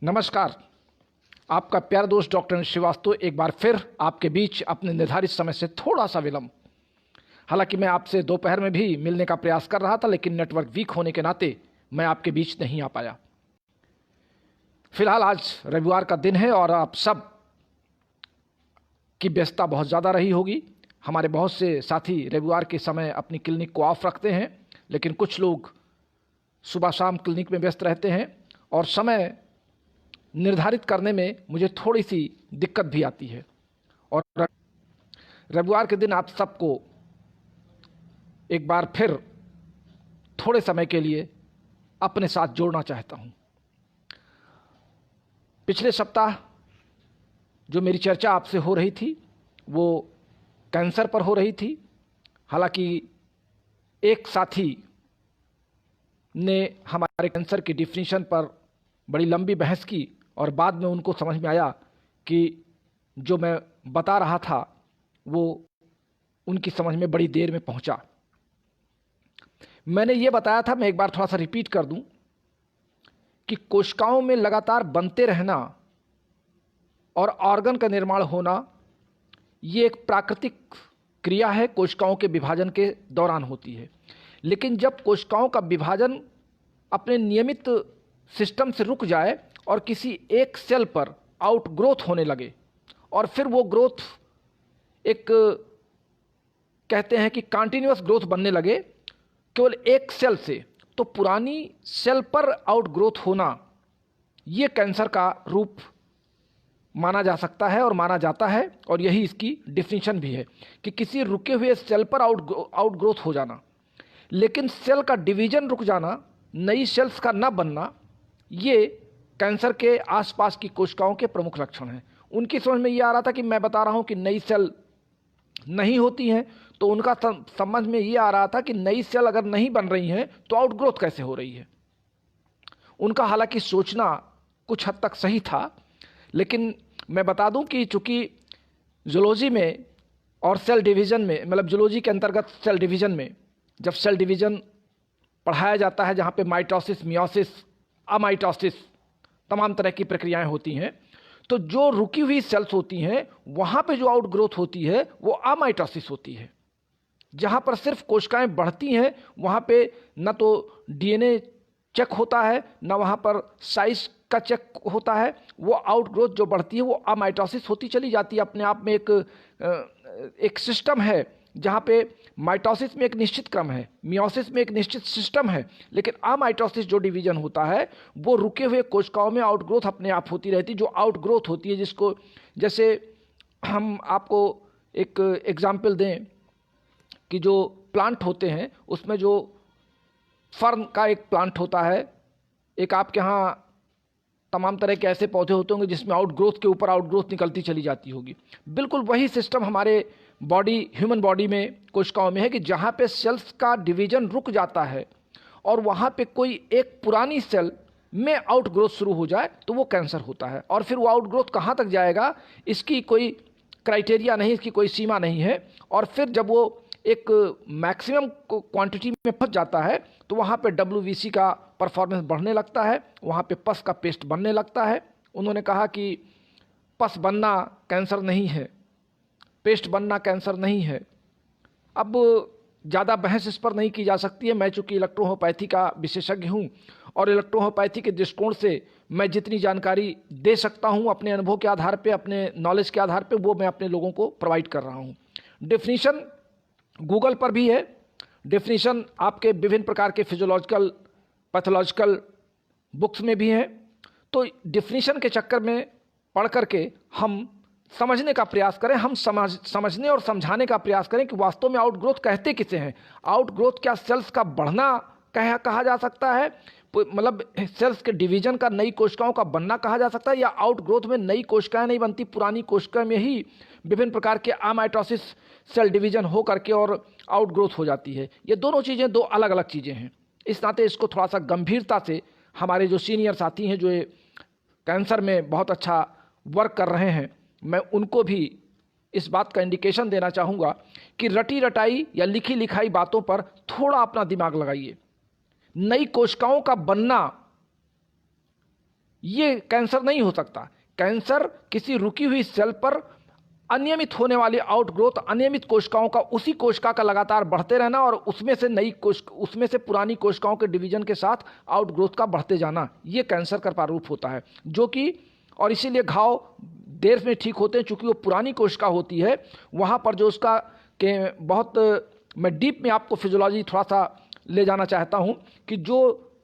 नमस्कार। आपका प्यारा दोस्त डॉक्टर श्रीवास्तव एक बार फिर आपके बीच अपने निर्धारित समय से थोड़ा सा विलंब। हालांकि मैं आपसे दोपहर में भी मिलने का प्रयास कर रहा था, लेकिन नेटवर्क वीक होने के नाते मैं आपके बीच नहीं आ पाया। फिलहाल आज रविवार का दिन है और आप सब की व्यस्तता बहुत ज़्यादा रही होगी। हमारे बहुत से साथी रविवार के समय अपनी क्लिनिक को ऑफ रखते हैं, लेकिन कुछ लोग सुबह शाम क्लिनिक में व्यस्त रहते हैं और समय निर्धारित करने में मुझे थोड़ी सी दिक्कत भी आती है। और रविवार के दिन आप सबको एक बार फिर थोड़े समय के लिए अपने साथ जोड़ना चाहता हूं। पिछले सप्ताह जो मेरी चर्चा आपसे हो रही थी वो कैंसर पर हो रही थी। हालांकि एक साथी ने हमारे कैंसर की डिफिनीशन पर बड़ी लंबी बहस की और बाद में उनको समझ में आया कि जो मैं बता रहा था वो उनकी समझ में बड़ी देर में पहुंचा। मैंने ये बताया था, मैं एक बार थोड़ा सा रिपीट कर दूं कि कोशिकाओं में लगातार बनते रहना और ऑर्गन का निर्माण होना ये एक प्राकृतिक क्रिया है, कोशिकाओं के विभाजन के दौरान होती है। लेकिन जब कोशिकाओं का विभाजन अपने नियमित सिस्टम से रुक जाए और किसी एक सेल पर आउटग्रोथ होने लगे और फिर वो ग्रोथ एक कहते हैं कि कंटिन्यूअस ग्रोथ बनने लगे केवल एक सेल से, तो पुरानी सेल पर आउटग्रोथ होना ये कैंसर का रूप माना जा सकता है और माना जाता है। और यही इसकी डिफिनीशन भी है कि किसी रुके हुए सेल पर आउटग्रोथ हो जाना। लेकिन सेल का डिवीजन रुक जाना, नई सेल्स का न बनना, ये कैंसर के आसपास की कोशिकाओं के प्रमुख लक्षण हैं। उनकी समझ में ये आ रहा था कि मैं बता रहा हूं कि नई सेल नहीं होती हैं, तो उनका समझ में ये आ रहा था कि नई सेल अगर नहीं बन रही हैं तो आउटग्रोथ कैसे हो रही है। उनका हालांकि सोचना कुछ हद तक सही था, लेकिन मैं बता दूं कि चूंकि जूलॉजी में और सेल डिवीजन में, मतलब जूलॉजी के अंतर्गत सेल डिवीजन में जब सेल डिवीजन पढ़ाया जाता है जहां पे माइटोसिस, मियोसिस, अमाइटोसिस तमाम तरह की प्रक्रियाएं होती हैं, तो जो रुकी हुई सेल्स होती हैं वहां पे जो आउटग्रोथ होती है वो अमाइटोसिस होती है। जहां पर सिर्फ कोशिकाएं बढ़ती हैं वहां पे न तो डीएनए चेक होता है न वहां पर साइज का चेक होता है। वो आउटग्रोथ जो बढ़ती है वो अमाइटोसिस होती चली जाती है। अपने आप में एक सिस्टम है जहां पे माइटोसिस में एक निश्चित क्रम है, मियोसिस में एक निश्चित सिस्टम है, लेकिन अमाइटोसिस जो डिवीजन होता है वो रुके हुए कोशिकाओं में आउटग्रोथ अपने आप होती रहती है। जो आउटग्रोथ होती है, जिसको जैसे हम आपको एक एग्जाम्पल दें कि जो प्लांट होते हैं उसमें जो फर्न का एक प्लांट होता है, एक आपके यहाँ तमाम तरह के ऐसे पौधे होते होंगे जिसमें आउटग्रोथ के ऊपर आउटग्रोथ निकलती चली जाती होगी। बिल्कुल वही सिस्टम हमारे बॉडी, ह्यूमन बॉडी में, कोशिकाओं में है कि जहाँ पे सेल्स का डिवीजन रुक जाता है और वहाँ पे कोई एक पुरानी सेल में आउटग्रोथ शुरू हो जाए तो वो कैंसर होता है। और फिर वो आउटग्रोथ कहाँ तक जाएगा इसकी कोई क्राइटेरिया नहीं, इसकी कोई सीमा नहीं है। और फिर जब वो एक मैक्सिमम क्वांटिटी में पहुंच जाता है तो वहाँ पे WBC का परफॉर्मेंस बढ़ने लगता है, वहाँ पे पस का पेस्ट बनने लगता है। उन्होंने कहा कि पस बनना कैंसर नहीं है, पेस्ट बनना कैंसर नहीं है। अब ज़्यादा बहस इस पर नहीं की जा सकती है। मैं चूँकि इलेक्ट्रोहोपैथी का विशेषज्ञ हूँ और इलेक्ट्रोहोपैथी के दृष्टिकोण से मैं जितनी जानकारी दे सकता हूँ अपने अनुभव के आधार पे, अपने नॉलेज के आधार पे, वो मैं अपने लोगों को प्रोवाइड कर रहा हूँ। डेफिनीशन गूगल पर भी है, डेफिनीशन आपके विभिन्न प्रकार के फिजियोलॉजिकल, पैथोलॉजिकल बुक्स में भी हैं। तो डेफिनीशन के चक्कर में पढ़ करके हम समझने का प्रयास करें, हम समझने और समझाने का प्रयास करें कि वास्तव में आउटग्रोथ कहते किसे हैं। आउटग्रोथ क्या सेल्स का बढ़ना कहा जा सकता है, मतलब सेल्स के डिवीजन का, नई कोशिकाओं का बनना कहा जा सकता है, या आउटग्रोथ में नई कोशिकाएं नहीं बनती, पुरानी कोशिका में ही विभिन्न प्रकार के अमाइटोसिस सेल डिवीजन हो करके और आउटग्रोथ हो जाती है। ये दोनों चीज़ें दो अलग अलग चीज़ें हैं। इस नाते इसको थोड़ा सा गंभीरता से हमारे जो सीनियर साथी हैं जो कैंसर में बहुत अच्छा वर्क कर रहे हैं, मैं उनको भी इस बात का इंडिकेशन देना चाहूँगा कि रटी रटाई या लिखी लिखाई बातों पर थोड़ा अपना दिमाग लगाइए। नई कोशिकाओं का बनना ये कैंसर नहीं हो सकता। कैंसर किसी रुकी हुई सेल पर अनियमित होने वाली आउटग्रोथ, अनियमित कोशिकाओं का, उसी कोशिका का लगातार बढ़ते रहना और उसमें से पुरानी कोशिकाओं के डिवीजन के साथ आउटग्रोथ का बढ़ते जाना, ये कैंसर का प्रारूप होता है। जो कि और इसीलिए घाव देर में ठीक होते हैं, चूंकि वो पुरानी कोशिका होती है। वहाँ पर जो उसका के बहुत, मैं डीप में आपको फिजियोलॉजी थोड़ा सा ले जाना चाहता हूँ कि जो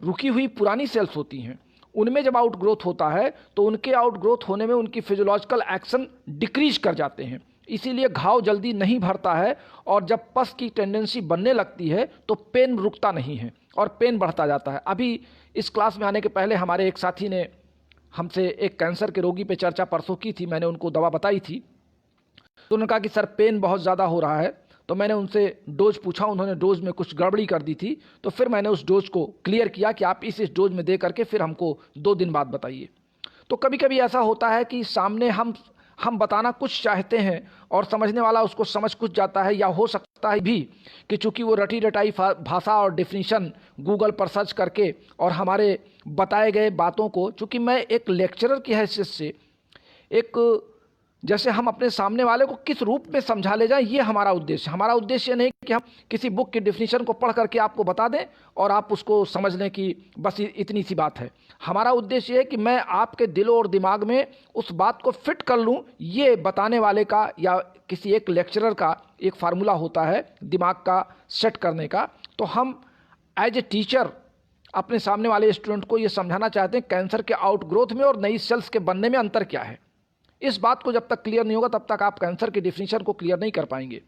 रुकी हुई पुरानी सेल्स होती हैं उनमें जब आउटग्रोथ होता है तो उनके आउटग्रोथ होने में उनकी फिजियोलॉजिकल एक्शन डिक्रीज कर जाते हैं, इसीलिए घाव जल्दी नहीं भरता है। और जब पस की टेंडेंसी बनने लगती है तो पेन रुकता नहीं है और पेन बढ़ता जाता है। अभी इस क्लास में आने के पहले हमारे एक साथी ने हमसे एक कैंसर के रोगी पे चर्चा परसों की थी। मैंने उनको दवा बताई थी तो उन्होंने कहा कि सर पेन बहुत ज़्यादा हो रहा है। तो मैंने उनसे डोज पूछा, उन्होंने डोज में कुछ गड़बड़ी कर दी थी। तो फिर मैंने उस डोज को क्लियर किया कि आप इस डोज में दे करके फिर हमको 2 दिन बाद बताइए। तो कभी कभी ऐसा होता है कि सामने हम बताना कुछ चाहते हैं और समझने वाला उसको समझ कुछ जाता है, या हो सकता है भी कि चूंकि वो रटी रटाई भाषा और डेफिनेशन गूगल पर सर्च करके और हमारे बताए गए बातों को, चूंकि मैं एक लेक्चरर की हैसियत से एक जैसे हम अपने सामने वाले को किस रूप में समझा ले जाएं, ये हमारा उद्देश्य। हमारा उद्देश्य नहीं कि हम किसी बुक की डेफिनेशन को पढ़ करके आपको बता दें और आप उसको समझ लें कि बस इतनी सी बात है। हमारा उद्देश्य है कि मैं आपके दिल और दिमाग में उस बात को फिट कर लूं। ये बताने वाले का या किसी एक लेक्चरर का एक फार्मूला होता है दिमाग का सेट करने का। तो हम एज ए टीचर अपने सामने वाले स्टूडेंट को ये समझाना चाहते हैं कैंसर के आउटग्रोथ में और नई सेल्स के बनने में अंतर क्या है। इस बात को जब तक क्लियर नहीं होगा तब तक आप कैंसर की डेफिनेशन को क्लियर नहीं कर पाएंगे।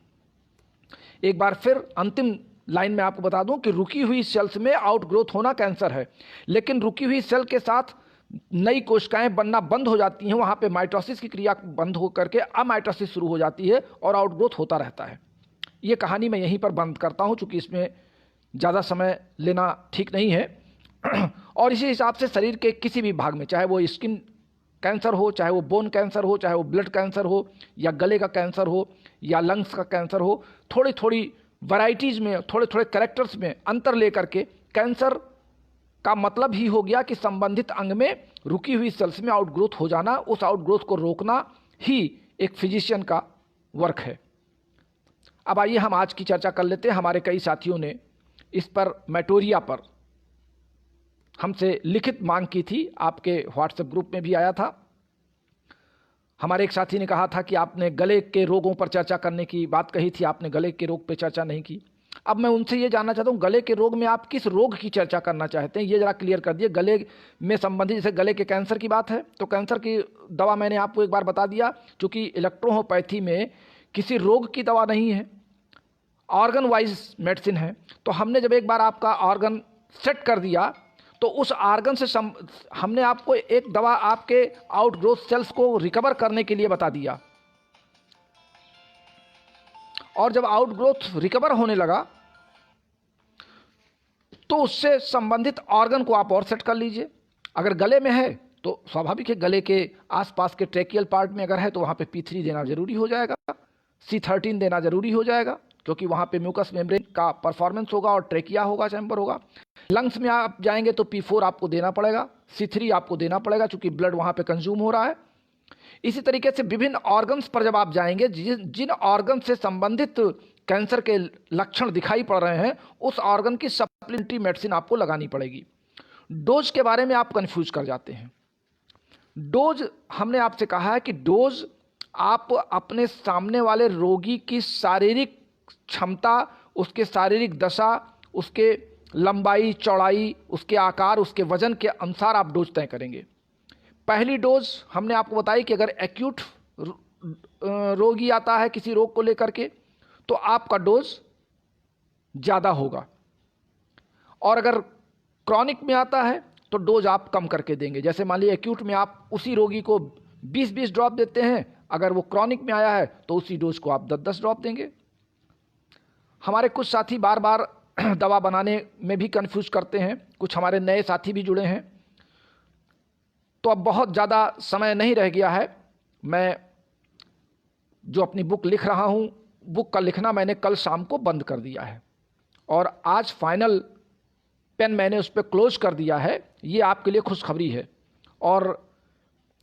एक बार फिर अंतिम लाइन में आपको बता दूं कि रुकी हुई सेल्स में आउटग्रोथ होना कैंसर है, लेकिन रुकी हुई सेल के साथ नई कोशिकाएं बनना बंद हो जाती हैं। वहां पे माइटोसिस की क्रिया बंद हो करके अमाइटोसिस शुरू हो जाती है और आउटग्रोथ होता रहता है। ये कहानी मैं यहीं पर बंद करता हूं, चूंकि इसमें ज़्यादा समय लेना ठीक नहीं है। और इसी हिसाब से शरीर के किसी भी भाग में, चाहे वो स्किन कैंसर हो, चाहे वो बोन कैंसर हो, चाहे वो ब्लड कैंसर हो, या गले का कैंसर हो, या लंग्स का कैंसर हो, थोड़ी थोड़ी वैरायटीज़ में, थोड़े थोड़े कैरेक्टर्स में अंतर लेकर के कैंसर का मतलब ही हो गया कि संबंधित अंग में रुकी हुई सेल्स में आउटग्रोथ हो जाना। उस आउटग्रोथ को रोकना ही एक फिजिशियन का वर्क है। अब आइए हम आज की चर्चा कर लेते हैं। हमारे कई साथियों ने इस पर मैटोरिया पर हमसे लिखित मांग की थी, आपके व्हाट्सएप ग्रुप में भी आया था। हमारे एक साथी ने कहा था कि आपने गले के रोगों पर चर्चा करने की बात कही थी, आपने गले के रोग पर चर्चा नहीं की। अब मैं उनसे ये जानना चाहता हूँ, गले के रोग में आप किस रोग की चर्चा करना चाहते हैं, ये जरा क्लियर कर दिए। गले में संबंधित, जैसे गले के कैंसर की बात है तो कैंसर की दवा मैंने आपको एक बार बता दिया। चूँकि इलेक्ट्रोहोपैथी में किसी रोग की दवा नहीं है, ऑर्गन वाइज मेडिसिन है। तो हमने जब एक बार आपका ऑर्गन सेट कर दिया तो उस ऑर्गन से हमने आपको एक दवा आपके आउटग्रोथ सेल्स को रिकवर करने के लिए बता दिया। और जब आउटग्रोथ रिकवर होने लगा तो उससे संबंधित ऑर्गन को आप और सेट कर लीजिए। अगर गले में है तो स्वाभाविक है, गले के आसपास के ट्रेकियल पार्ट में अगर है तो वहां पे P3 देना जरूरी हो जाएगा, C13 देना जरूरी हो जाएगा, क्योंकि वहां पे म्यूकस मेम्ब्रेन का परफॉर्मेंस होगा और ट्रेकिया होगा, चैम्बर होगा। लंग्स में आप जाएंगे तो P4 आपको देना पड़ेगा, C3 आपको देना पड़ेगा, क्योंकि ब्लड वहां पे कंज्यूम हो रहा है। इसी तरीके से विभिन्न ऑर्गन्स पर जब आप जाएंगे, जिन ऑर्गन से संबंधित कैंसर के लक्षण दिखाई पड़ रहे हैं, उस ऑर्गन की सप्लीमेंट्री मेडिसिन आपको लगानी पड़ेगी। डोज के बारे में आप कंफ्यूज कर जाते हैं। डोज, हमने आपसे कहा है कि डोज आप अपने सामने वाले रोगी की शारीरिक क्षमता, उसके शारीरिक दशा, उसके लंबाई चौड़ाई, उसके आकार, उसके वजन के अनुसार आप डोज तय करेंगे। पहली डोज हमने आपको बताई कि अगर एक्यूट रोगी आता है किसी रोग को लेकर के तो आपका डोज ज़्यादा होगा, और अगर क्रॉनिक में आता है तो डोज आप कम करके देंगे। जैसे मान लीजिए एक्यूट में आप उसी रोगी को 20-20 ड्रॉप देते हैं, अगर वो क्रॉनिक में आया है तो उसी डोज को आप 10-10 ड्रॉप देंगे। हमारे कुछ साथी बार बार दवा बनाने में भी कंफ्यूज करते हैं, कुछ हमारे नए साथी भी जुड़े हैं। तो अब बहुत ज़्यादा समय नहीं रह गया है। मैं जो अपनी बुक लिख रहा हूँ, बुक का लिखना मैंने कल शाम को बंद कर दिया है और आज फाइनल पेन मैंने उस पर क्लोज कर दिया है। ये आपके लिए खुशखबरी है। और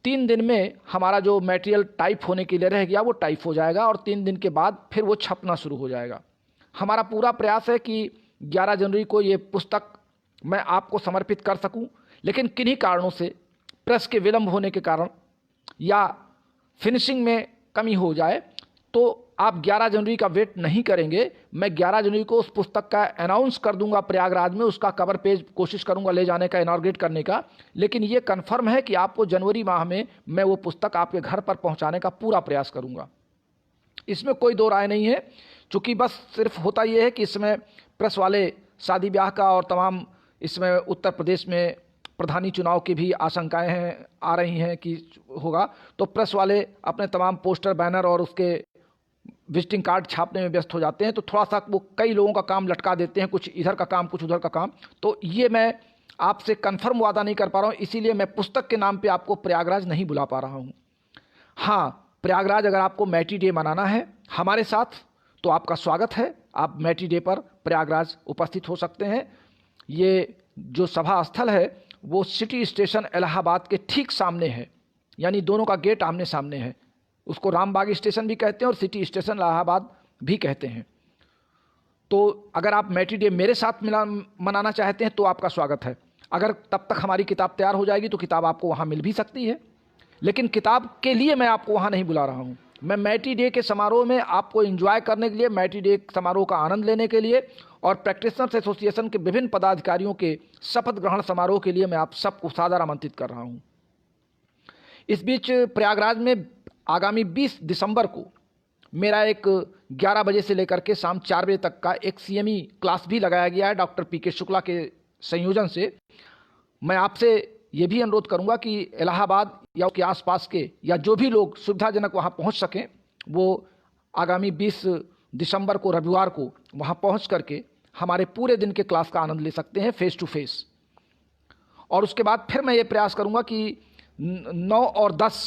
3 दिन में हमारा जो मटेरियल टाइप होने के लिए रह गया वो टाइप हो जाएगा और 3 दिन के बाद फिर वो छपना शुरू हो जाएगा। हमारा पूरा प्रयास है कि 11 जनवरी को ये पुस्तक मैं आपको समर्पित कर सकूं, लेकिन किन्हीं कारणों से प्रेस के विलंब होने के कारण या फिनिशिंग में कमी हो जाए तो आप 11 जनवरी का वेट नहीं करेंगे। मैं 11 जनवरी को उस पुस्तक का अनाउंस कर दूंगा प्रयागराज में, उसका कवर पेज कोशिश करूंगा ले जाने का, इनॉर्गेट करने का। लेकिन ये कन्फर्म है कि आपको जनवरी माह में मैं वो पुस्तक आपके घर पर पहुंचाने का पूरा प्रयास करूंगा, इसमें कोई दो राय नहीं है। चूँकि बस सिर्फ होता ये है कि इसमें प्रेस वाले शादी ब्याह का और तमाम इसमें उत्तर प्रदेश में प्रधानी चुनाव की भी आशंकाएं हैं, आ रही हैं कि होगा, तो प्रेस वाले अपने तमाम पोस्टर बैनर और उसके विजिटिंग कार्ड छापने में व्यस्त हो जाते हैं, तो थोड़ा सा वो कई लोगों का काम लटका देते हैं, कुछ इधर का काम कुछ उधर का काम। तो ये मैं आपसे कंफर्म वादा नहीं कर पा रहा हूँ, इसीलिए मैं पुस्तक के नाम पे आपको प्रयागराज नहीं बुला पा रहा हूँ। हाँ, प्रयागराज अगर आपको मैटी डे मनाना है हमारे साथ तो आपका स्वागत है, आप मैटी डे पर प्रयागराज उपस्थित हो सकते हैं। ये जो सभा स्थल है वो सिटी स्टेशन इलाहाबाद के ठीक सामने है, यानी दोनों का गेट आमने सामने है। उसको रामबाग स्टेशन भी कहते हैं और सिटी स्टेशन इलाहाबाद भी कहते हैं। तो अगर आप मैटी डे मेरे साथ मनाना चाहते हैं तो आपका स्वागत है। अगर तब तक हमारी किताब तैयार हो जाएगी तो किताब आपको वहाँ मिल भी सकती है, लेकिन किताब के लिए मैं आपको वहाँ नहीं बुला रहा हूँ। मैं मैटी डे के समारोह में आपको एंजॉय करने के लिए, मैटी डे समारोह का आनंद लेने के लिए और प्रैक्टिशनर्स एसोसिएशन के विभिन्न पदाधिकारियों के शपथ ग्रहण समारोह के लिए मैं आप सबको सादर आमंत्रित कर रहा हूँ। इस बीच प्रयागराज में आगामी 20 दिसंबर को मेरा एक 11 बजे से लेकर के शाम 4 बजे तक का एक CME क्लास भी लगाया गया है डॉक्टर PK शुक्ला के संयोजन से। मैं आपसे ये भी अनुरोध करूंगा कि इलाहाबाद या उसके आसपास के या जो भी लोग सुविधाजनक वहां पहुंच सकें वो आगामी 20 दिसंबर को रविवार को वहां पहुंच करके हमारे पूरे दिन के क्लास का आनंद ले सकते हैं फेस टू फेस। और उसके बाद फिर मैं ये प्रयास करूंगा कि 9 और 10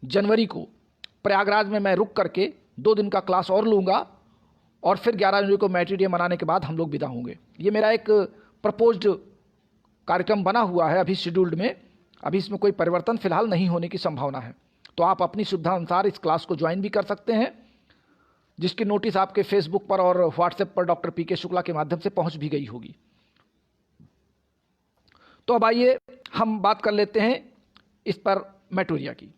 जनवरी को प्रयागराज में मैं रुक करके 2 दिन का क्लास और लूँगा और फिर 11 जनवरी को मैटी डे मनाने के बाद हम लोग विदा होंगे। ये मेरा एक प्रपोज्ड कार्यक्रम बना हुआ है अभी शेड्यूल्ड में, अभी इसमें कोई परिवर्तन फिलहाल नहीं होने की संभावना है। तो आप अपनी सुविधा अनुसार इस क्लास को ज्वाइन भी कर सकते हैं, जिसकी नोटिस आपके फेसबुक पर और व्हाट्सएप पर डॉक्टर PK शुक्ला के माध्यम से पहुंच भी गई होगी। तो अब आइए हम बात कर लेते हैं इस पर मैटोरिया की।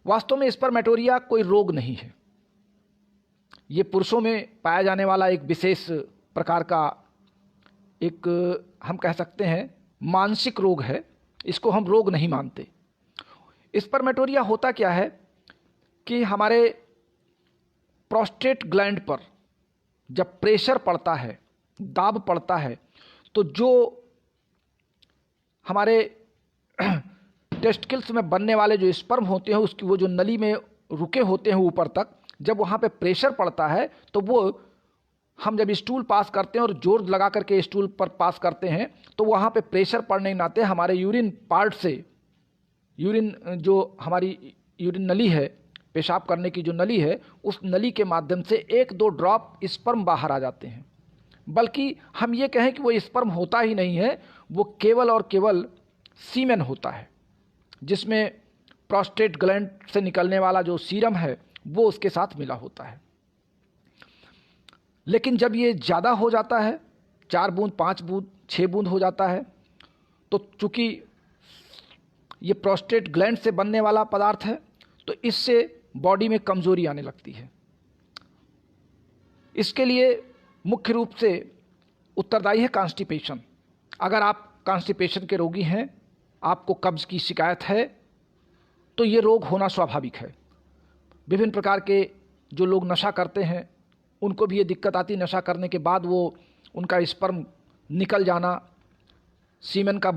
वास्तव में इस पर मैटोरिया कोई रोग नहीं है, ये पुरुषों में पाया जाने वाला एक विशेष प्रकार का एक हम कह सकते हैं मानसिक रोग है। इसको हम रोग नहीं मानते। इस पर मैटोरिया होता क्या है कि हमारे प्रोस्टेट ग्लैंड पर जब प्रेशर पड़ता है, दाब पड़ता है, तो जो हमारे टेस्टिकल्स में बनने वाले जो स्पर्म होते हैं उसकी वो जो नली में रुके होते हैं ऊपर तक, जब वहाँ पे प्रेशर पड़ता है तो वो हम जब स्टूल पास करते हैं और जोर लगा करके स्टूल पर पास करते हैं तो वहाँ पे प्रेशर पड़ने के नाते हमारे यूरिन पार्ट से, यूरिन जो हमारी यूरिन नली है, पेशाब करने की जो नली है, उस नली के माध्यम से 1-2 ड्रॉप स्पर्म बाहर आ जाते हैं। बल्कि हम ये कहें कि वो स्पर्म होता ही नहीं है, वो केवल और केवल सीमेन होता है, जिसमें प्रोस्टेट ग्लैंड से निकलने वाला जो सीरम है वो उसके साथ मिला होता है। लेकिन जब ये ज़्यादा हो जाता है, 4 बूंद, 5 बूंद, 6 बूंद हो जाता है, तो चूँकि ये प्रोस्टेट ग्लैंड से बनने वाला पदार्थ है तो इससे बॉडी में कमज़ोरी आने लगती है। इसके लिए मुख्य रूप से उत्तरदायी है कॉन्स्टिपेशन। अगर आप कॉन्स्टिपेशन के रोगी हैं, आपको कब्ज़ की शिकायत है, तो ये रोग होना स्वाभाविक है। विभिन्न प्रकार के जो लोग नशा करते हैं उनको भी ये दिक्कत आती, नशा करने के बाद वो उनका स्पर्म निकल जाना, सीमेन का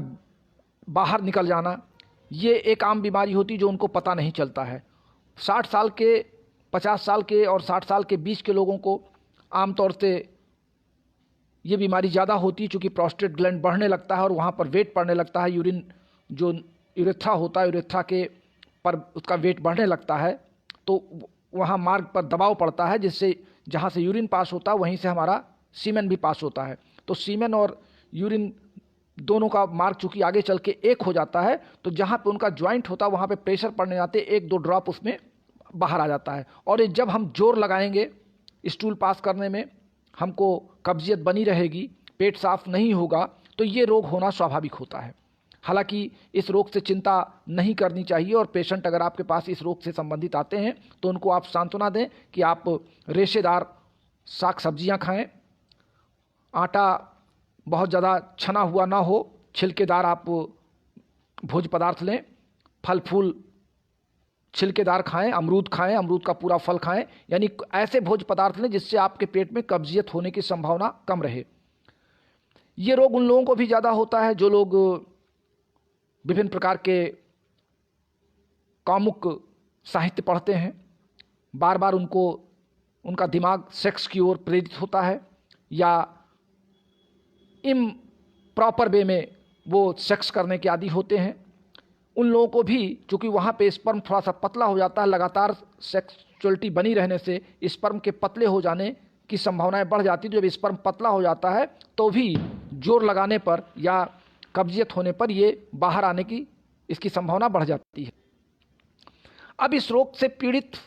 बाहर निकल जाना, ये एक आम बीमारी होती जो उनको पता नहीं चलता है। 60 साल के, 50 साल के और 60 साल के बीच के लोगों को आमतौर से ये बीमारी ज़्यादा होती है, चूँकि प्रोस्टेट ग्लैंड बढ़ने लगता है और वहाँ पर वेट पड़ने लगता है, यूरिन जो यूरेथ्रा होता है, यूरेथ्रा के पर उसका वेट बढ़ने लगता है, तो वहाँ मार्ग पर दबाव पड़ता है, जिससे जहाँ से यूरिन पास होता है वहीं से हमारा सीमेन भी पास होता है। तो सीमेन और यूरिन दोनों का मार्ग चूंकि आगे चल के एक हो जाता है, तो जहाँ पे उनका ज्वाइंट होता है वहाँ पे प्रेशर पड़ने जाते, एक दो ड्रॉप उसमें बाहर आ जाता है। और ये जब हम जोर लगाएंगे स्टूल पास करने में, हमको कब्जियत बनी रहेगी, पेट साफ नहीं होगा, तो ये रोग होना स्वाभाविक होता है। हालांकि इस रोग से चिंता नहीं करनी चाहिए, और पेशेंट अगर आपके पास इस रोग से संबंधित आते हैं तो उनको आप सांत्वना दें कि आप रेशेदार साग सब्जियां खाएं, आटा बहुत ज़्यादा छना हुआ ना हो, छिलकेदार आप भोज्य पदार्थ लें, फल फूल छिलकेदार खाएं, अमरूद खाएं, अमरूद का पूरा फल खाएं, यानी ऐसे भोज्य पदार्थ लें जिससे आपके पेट में कब्जियत होने की संभावना कम रहे। ये रोग उन लोगों को भी ज़्यादा होता है जो लोग विभिन्न प्रकार के कामुक साहित्य पढ़ते हैं, बार बार उनका दिमाग सेक्स की ओर प्रेरित होता है, या इम्प्रॉपर वे में वो सेक्स करने के आदी होते हैं। उन लोगों को भी चूँकि वहाँ पे स्पर्म थोड़ा सा पतला हो जाता है, लगातार सेक्सुअलिटी बनी रहने से स्पर्म के पतले हो जाने की संभावनाएं बढ़ जाती है। जब स्पर्म पतला हो जाता है तो भी जोर लगाने पर या कब्जियत होने पर ये बाहर आने की इसकी संभावना बढ़ जाती है। अब इस रोग से पीड़ित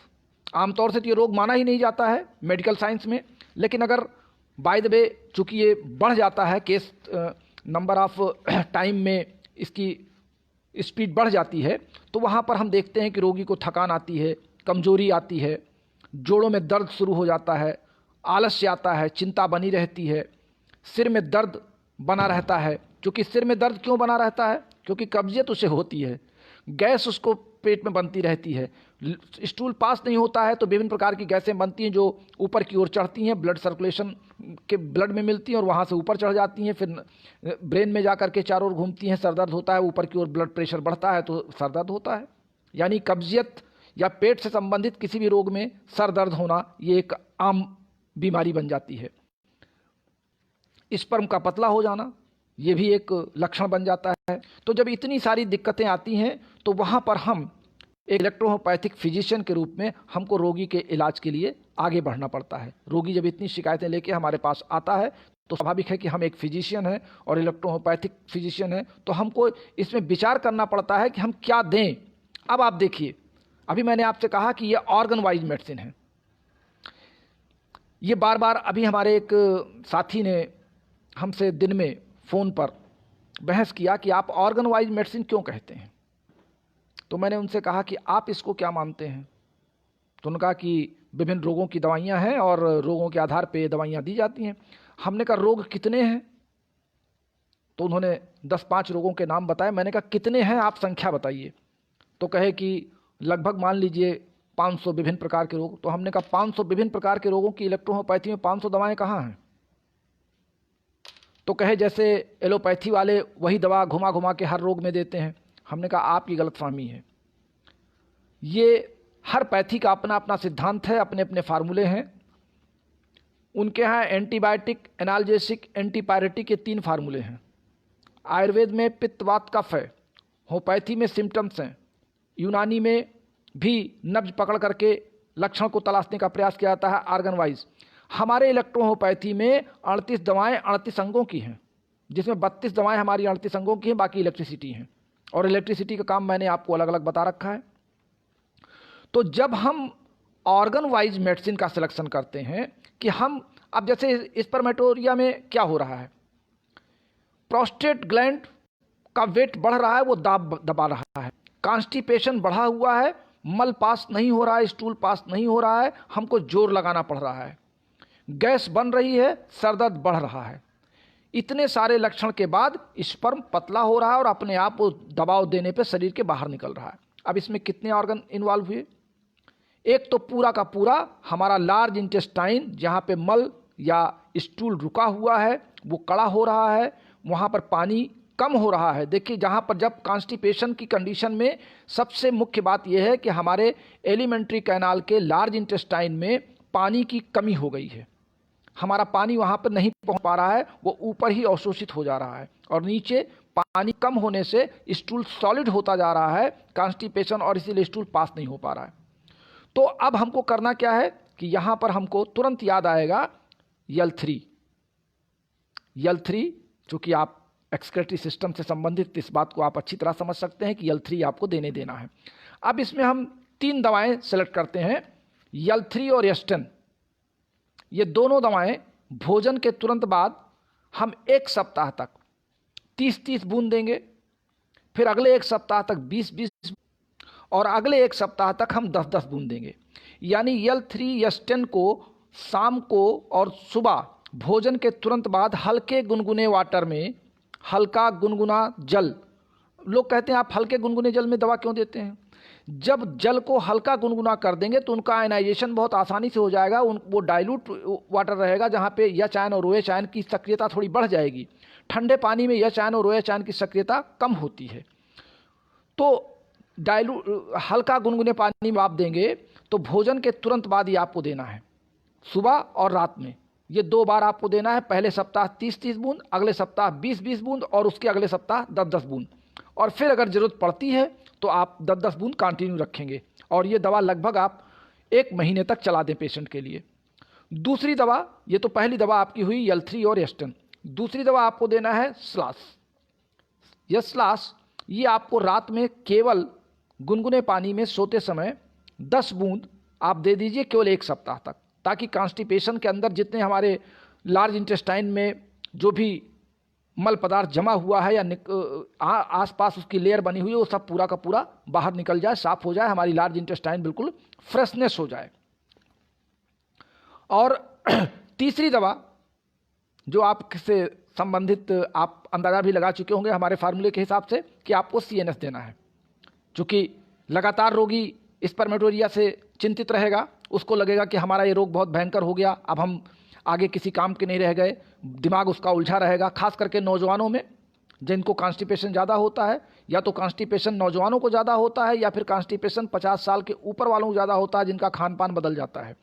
आमतौर से तो ये रोग माना ही नहीं जाता है मेडिकल साइंस में, लेकिन अगर बाय द वे चूँकि ये बढ़ जाता है, केस नंबर ऑफ टाइम में इसकी स्पीड बढ़ जाती है, तो वहाँ पर हम देखते हैं कि रोगी को थकान आती है, कमजोरी आती है, जोड़ों में दर्द शुरू हो जाता है, आलस्य आता है, चिंता बनी रहती है, सिर में दर्द बना रहता है। क्योंकि सिर में दर्द क्यों बना रहता है? क्योंकि कब्जियत उसे होती है, गैस उसको पेट में बनती रहती है, स्टूल पास नहीं होता है तो विभिन्न प्रकार की गैसें बनती हैं जो ऊपर की ओर चढ़ती हैं, ब्लड सर्कुलेशन के ब्लड में मिलती हैं और वहाँ से ऊपर चढ़ जाती हैं, फिर ब्रेन में जाकर के चारों ओर घूमती हैं, सर दर्द होता है, ऊपर की ओर ब्लड प्रेशर बढ़ता है तो सर दर्द होता है। यानी कब्जियत या पेट से संबंधित किसी भी रोग में सर दर्द होना ये एक आम बीमारी बन जाती है। स्पर्म का पतला हो जाना ये भी एक लक्षण बन जाता है। तो जब इतनी सारी दिक्कतें आती हैं तो वहाँ पर हम एक इलेक्ट्रोहोम्योपैथिक फिजिशियन के रूप में हमको रोगी के इलाज के लिए आगे बढ़ना पड़ता है। रोगी जब इतनी शिकायतें लेके हमारे पास आता है तो स्वाभाविक है कि हम एक फिजिशियन हैं और इलेक्ट्रोहोम्योपैथिक फिजिशियन हैं, तो हमको इसमें विचार करना पड़ता है कि हम क्या दें। अब आप देखिए, अभी मैंने आपसे कहा कि ये ऑर्गन वाइज मेडिसिन है। ये बार बार अभी हमारे एक साथी ने हमसे दिन में फ़ोन पर बहस किया कि आप ऑर्गन वाइज मेडिसिन क्यों कहते हैं। तो मैंने उनसे कहा कि आप इसको क्या मानते हैं। तो उन्होंने कहा कि विभिन्न रोगों की दवाइयां हैं और रोगों के आधार पे दवाइयां दी जाती हैं। हमने कहा रोग कितने हैं? तो उन्होंने 10-5 रोगों के नाम बताए। मैंने कहा कितने हैं, आप संख्या बताइए। तो कहे कि लगभग मान लीजिए 500 विभिन्न प्रकार के रोग। तो हमने कहा 500 विभिन्न प्रकार के रोगों की इलेक्ट्रोहोम्योपैथी में 500 दवाएं कहाँ हैं? तो कहे जैसे एलोपैथी वाले वही दवा घुमा घुमा के हर रोग में देते हैं। हमने कहा आपकी गलतफहमी है। ये हर पैथी का अपना अपना सिद्धांत है, अपने अपने फार्मूले हैं। उनके यहाँ एंटीबायोटिक, एनाल्जेसिक, एंटीपायरेटिक के 3 फार्मूले हैं। आयुर्वेद में पित्त वात कफ है, होम्योपैथी में सिम्टम्स हैं, यूनानी में भी नब्ज पकड़ करके लक्षण को तलाशने का प्रयास किया जाता है ऑर्गन वाइज। हमारे इलेक्ट्रोहोम्योपैथी में 38 दवाएं 38 अंगों की हैं, जिसमें 32 दवाएं हमारी 38 अंगों की हैं, बाकी इलेक्ट्रिसिटी हैं। और इलेक्ट्रिसिटी का काम मैंने आपको अलग अलग बता रखा है। तो जब हम ऑर्गन वाइज मेडिसिन का सिलेक्शन करते हैं कि हम अब जैसे स्पर्मेटोरिया में क्या हो रहा है, प्रोस्टेट ग्लैंड का वेट बढ़ रहा है, वो दबा रहा है, कॉन्स्टिपेशन बढ़ा हुआ है, मल पास नहीं हो रहा है, स्टूल पास नहीं हो रहा है, हमको जोर लगाना पड़ रहा है, गैस बन रही है, सरदर्द बढ़ रहा है। इतने सारे लक्षण के बाद स्पर्म पतला हो रहा है और अपने आप वो दबाव देने पे शरीर के बाहर निकल रहा है। अब इसमें कितने ऑर्गन इन्वॉल्व हुए? एक तो पूरा का पूरा हमारा लार्ज इंटेस्टाइन, जहाँ पे मल या स्टूल रुका हुआ है वो कड़ा हो रहा है, वहाँ पर पानी कम हो रहा है। देखिए, जहाँ पर जब कॉन्स्टिपेशन की कंडीशन में सबसे मुख्य बात यह है कि हमारे एलिमेंट्री कैनाल के लार्ज इंटेस्टाइन में पानी की कमी हो गई है, हमारा पानी वहाँ पर नहीं पहुँच पा रहा है, वो ऊपर ही अवशोषित हो जा रहा है और नीचे पानी कम होने से स्टूल सॉलिड होता जा रहा है, कॉन्स्टिपेशन, और इसीलिए स्टूल पास नहीं हो पा रहा है। तो अब हमको करना क्या है कि यहाँ पर हमको तुरंत याद आएगा यल 3, चूँकि आप एक्सक्रेटरी सिस्टम से संबंधित इस बात को आप अच्छी तरह समझ सकते हैं कि L3 आपको देना है। अब इसमें हम 3 दवाएं सेलेक्ट करते हैं, L3 और एस्टेन। ये दोनों दवाएं भोजन के तुरंत बाद हम 1 सप्ताह तक 30-30 बूंद देंगे, फिर अगले 1 सप्ताह तक 20-20 और अगले 1 सप्ताह तक हम 10-10 बूंद देंगे। यानी L3 एस्टेन को शाम को और सुबह भोजन के तुरंत बाद हल्के गुनगुने वाटर में, हल्का गुनगुना जल, लोग कहते हैं आप हल्के गुनगुने जल में दवा क्यों देते हैं? जब जल को हल्का गुनगुना कर देंगे तो उनका आयनाइजेशन बहुत आसानी से हो जाएगा। वो डाइल्यूट वाटर रहेगा जहाँ पे एच आयन और OH आयन की सक्रियता थोड़ी बढ़ जाएगी। ठंडे पानी में एच आयन और OH आयन की सक्रियता कम होती है। तो हल्का गुनगुने पानी में आप देंगे तो भोजन के तुरंत बाद ये आपको देना है, सुबह और रात में। ये 2 बार आपको देना है, पहले सप्ताह 30-30 बूंद, अगले सप्ताह 20-20 बूंद और उसके अगले सप्ताह 10-10 बूंद। और फिर अगर ज़रूरत पड़ती है तो आप 10-10 बूंद कंटिन्यू रखेंगे और ये दवा लगभग आप 1 महीने तक चला दें पेशेंट के लिए। दूसरी दवा, ये तो पहली दवा आपकी हुई L3 और एस्टेन। दूसरी दवा आपको देना है स्लास। यह स्लास, ये आपको रात में केवल गुनगुने पानी में सोते समय 10 बूंद आप दे दीजिए केवल 1 सप्ताह तक, ताकि कॉन्स्टिपेशन के अंदर जितने हमारे लार्ज इंटेस्टाइन में जो भी मल पदार्थ जमा हुआ है या आसपास उसकी लेयर बनी हुई है, वो सब पूरा का पूरा बाहर निकल जाए, साफ हो जाए, हमारी लार्ज इंटेस्टाइन बिल्कुल फ्रेशनेस हो जाए। और तीसरी दवा जो आपसे संबंधित, आप अंदाजा भी लगा चुके होंगे हमारे फार्मूले के हिसाब से, कि आपको CNS देना है। चूँकि लगातार रोगी स्पर्मेटोरिया से चिंतित रहेगा, उसको लगेगा कि हमारा ये रोग बहुत भयंकर हो गया, अब हम आगे किसी काम के नहीं रह गए, दिमाग उसका उलझा रहेगा। खास करके नौजवानों में जिनको कॉन्स्टिपेशन ज़्यादा होता है, या तो कॉन्स्टिपेशन नौजवानों को ज़्यादा होता है या फिर कॉन्स्टिपेशन 50 साल के ऊपर वालों को ज़्यादा होता है जिनका खान पान बदल जाता है।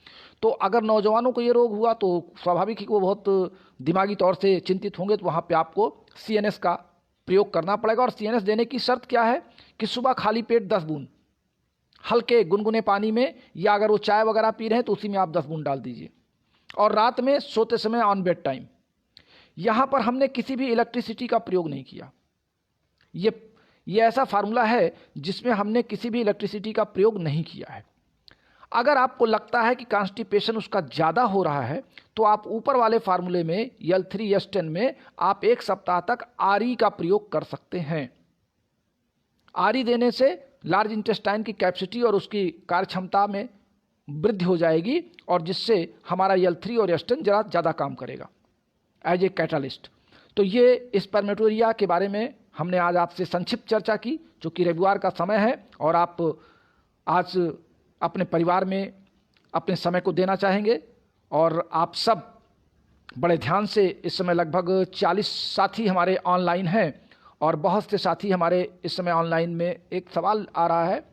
तो अगर नौजवानों को ये रोग हुआ तो स्वाभाविक ही वो बहुत दिमागी तौर से चिंतित होंगे, तो वहाँ पर आपको CNS का प्रयोग करना पड़ेगा। और CNS देने की शर्त क्या है कि सुबह खाली पेट 10 बूंद हल्के गुनगुने पानी में, या अगर वो चाय वगैरह पी रहे हैं तो उसी में आप 10 बूंद डाल दीजिए, और रात में सोते समय ऑन बेड टाइम। यहाँ पर हमने किसी भी इलेक्ट्रिसिटी का प्रयोग नहीं किया। ये ऐसा फार्मूला है जिसमें हमने किसी भी इलेक्ट्रिसिटी का प्रयोग नहीं किया है। अगर आपको लगता है कि कॉन्स्टिपेशन उसका ज़्यादा हो रहा है तो आप ऊपर वाले फार्मूले में L3 एस्टेन में आप 1 सप्ताह तक RE का प्रयोग कर सकते हैं। RE देने से लार्ज इंटेस्टाइन की कैपेसिटी और उसकी कार्यक्षमता में वृद्धि हो जाएगी, और जिससे हमारा L3 और एस्टेन जरा ज़्यादा काम करेगा एज ए कैटालिस्ट। तो ये स्पर्मेटोरिया के बारे में हमने आज आपसे संक्षिप्त चर्चा की, जो कि रविवार का समय है और आप आज अपने परिवार में अपने समय को देना चाहेंगे। और आप सब बड़े ध्यान से, इस समय लगभग 40 साथी हमारे ऑनलाइन हैं और बहुत से साथी हमारे इस समय ऑनलाइन में। एक सवाल आ रहा है,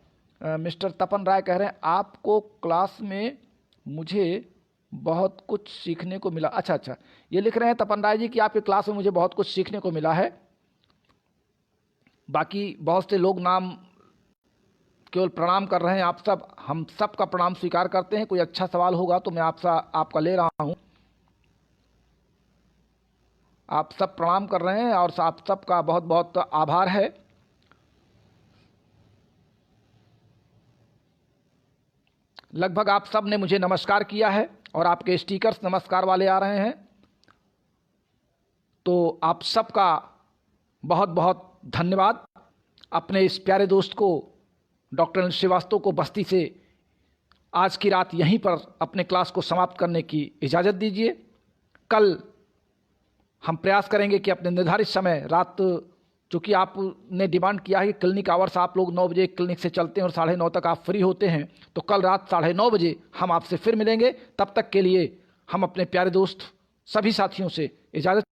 मिस्टर तपन राय कह रहे हैं आपको क्लास में मुझे बहुत कुछ सीखने को मिला। अच्छा, ये लिख रहे हैं तपन राय जी कि आपकी क्लास में मुझे बहुत कुछ सीखने को मिला है। बाकी बहुत से लोग नाम केवल प्रणाम कर रहे हैं। आप सब, हम सब का प्रणाम स्वीकार करते हैं। कोई अच्छा सवाल होगा तो मैं आपका ले रहा हूं। आप सब प्रणाम कर रहे हैं और आप सब का बहुत बहुत आभार है। लगभग आप सब ने मुझे नमस्कार किया है और आपके स्टिकर्स नमस्कार वाले आ रहे हैं, तो आप सबका बहुत बहुत धन्यवाद। अपने इस प्यारे दोस्त को, डॉक्टर श्रीवास्तव को बस्ती से आज की रात यहीं पर अपने क्लास को समाप्त करने की इजाज़त दीजिए। कल हम प्रयास करेंगे कि अपने निर्धारित समय रात, चूँकि आपने डिमांड किया है कि क्लिनिक आवर्स आप लोग 9 बजे क्लिनिक से चलते हैं और 9:30 तक आप फ्री होते हैं, तो कल रात 9:30 बजे हम आपसे फिर मिलेंगे। तब तक के लिए हम अपने प्यारे दोस्त सभी साथियों से इजाज़त